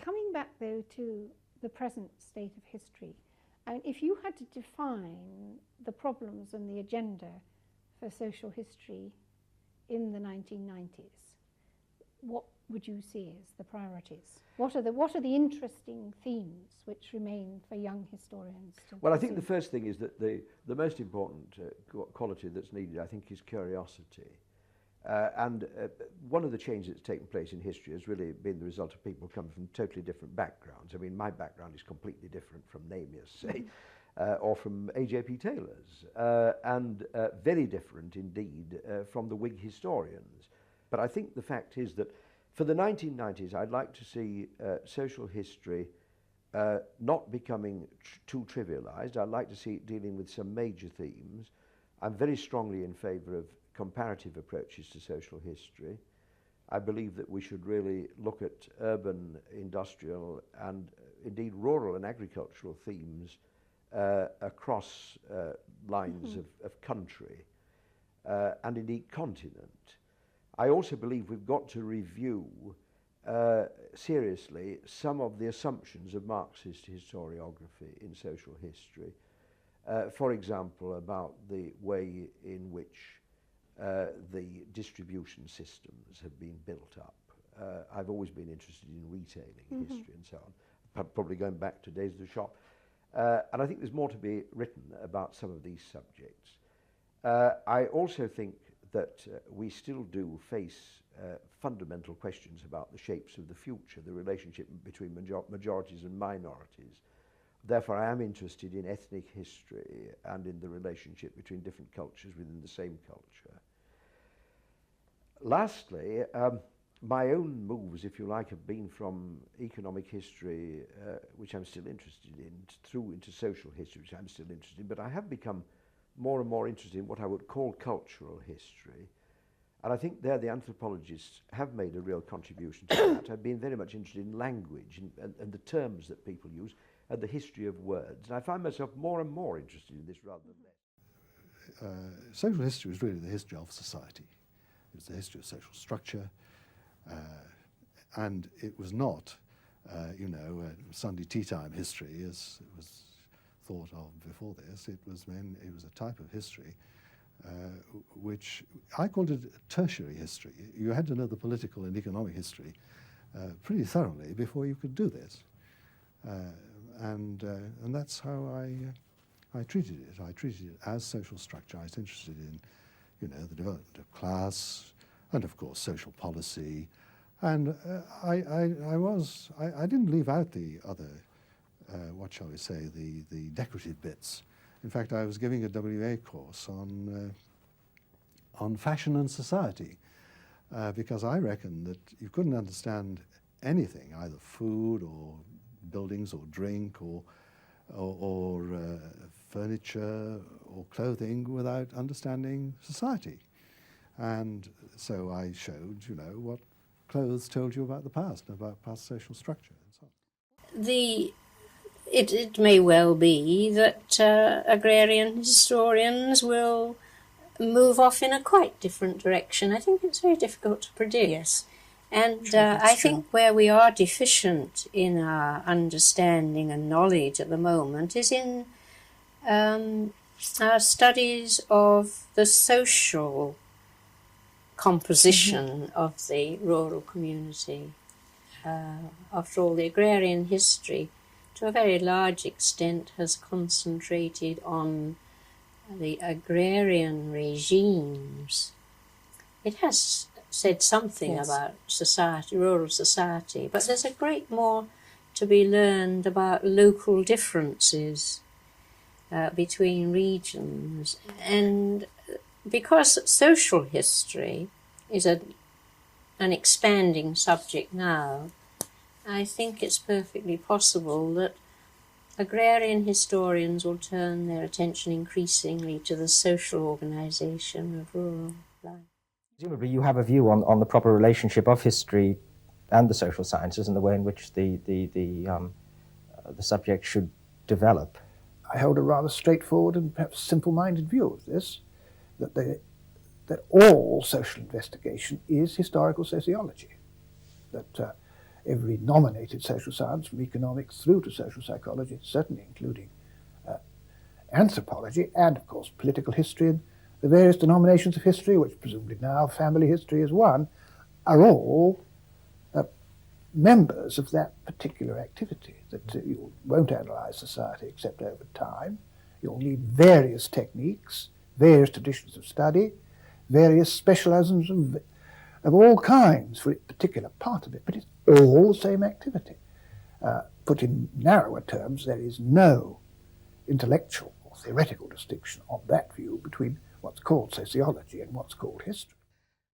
Coming back, though, to the present state of history, and if you had to define the problems and the agenda for social history in the 1990s, what would you see as the priorities? What are the interesting themes which remain for young historians to Well, I think the first thing is that the most important quality that's needed, I think, is curiosity. And one of the changes that's taken place in history has really been the result of people coming from totally different backgrounds. I mean, my background is completely different from Namia's, say, or from A.J.P. Taylor's, and very different indeed from the Whig historians. But I think the fact is that for the 1990s, I'd like to see social history not becoming too trivialized. I'd like to see it dealing with some major themes. I'm very strongly in favor of comparative approaches to social history. I believe that we should really look at urban, industrial, and indeed rural and agricultural themes across lines of country and indeed continent. I also believe we've got to review seriously some of the assumptions of Marxist historiography in social history. For example, about the way in which the distribution systems have been built up. I've always been interested in retailing history and so on, probably going back to days of the shop. And I think there's more to be written about some of these subjects. I also think that we still do face fundamental questions about the shapes of the future, the relationship between majorities and minorities. Therefore, I am interested in ethnic history and in the relationship between different cultures within the same culture. Lastly, my own moves, if you like, have been from economic history, which I'm still interested in, through into social history, which I'm still interested in, but I have become more and more interested in what I would call cultural history. And I think there the anthropologists have made a real contribution to that. I've been very much interested in language and the terms that people use and the history of words. And I find myself more and more interested in this rather than less. Social history is really the history of society. It's the history of social structure. And it was not, Sunday tea time history as it was thought of before this. It was a type of history which I called it tertiary history. You had to know the political and economic history pretty thoroughly before you could do this. And that's how I treated it. I treated it as social structure. I was interested in, the development of class and, of course, social policy. And I didn't leave out the other, what shall we say, the decorative bits. In fact, I was giving a WA course on fashion and society because I reckon that you couldn't understand anything, either food or buildings or drink or furniture or clothing without understanding society. And so I showed, what clothes told you about the past, about past social structure and so on. It may well be that agrarian historians will move off in a quite different direction. I think it's very difficult to predict. Yes. And I think where we are deficient in our understanding and knowledge at the moment is in our studies of the social composition of the rural community. After all, the agrarian history, to a very large extent, has concentrated on the agrarian regimes. It has said something about society, rural society, but there's a great more to be learned about local differences between regions. And because social history is an expanding subject now, I think it's perfectly possible that agrarian historians will turn their attention increasingly to the social organisation of rural life. Presumably you have a view on the proper relationship of history and the social sciences and the way in which the subject should develop. I held a rather straightforward and perhaps simple-minded view of this, that all social investigation is historical sociology, that every nominated social science, from economics through to social psychology, certainly including anthropology, and of course political history and the various denominations of history, which presumably now family history is one, are all members of that particular activity, that you won't analyse society except over time. You'll need various techniques, various traditions of study, various specialisms of all kinds for a particular part of it, but it's all the same activity. Put in narrower terms, there is no intellectual or theoretical distinction on that view between what's called sociology and what's called history.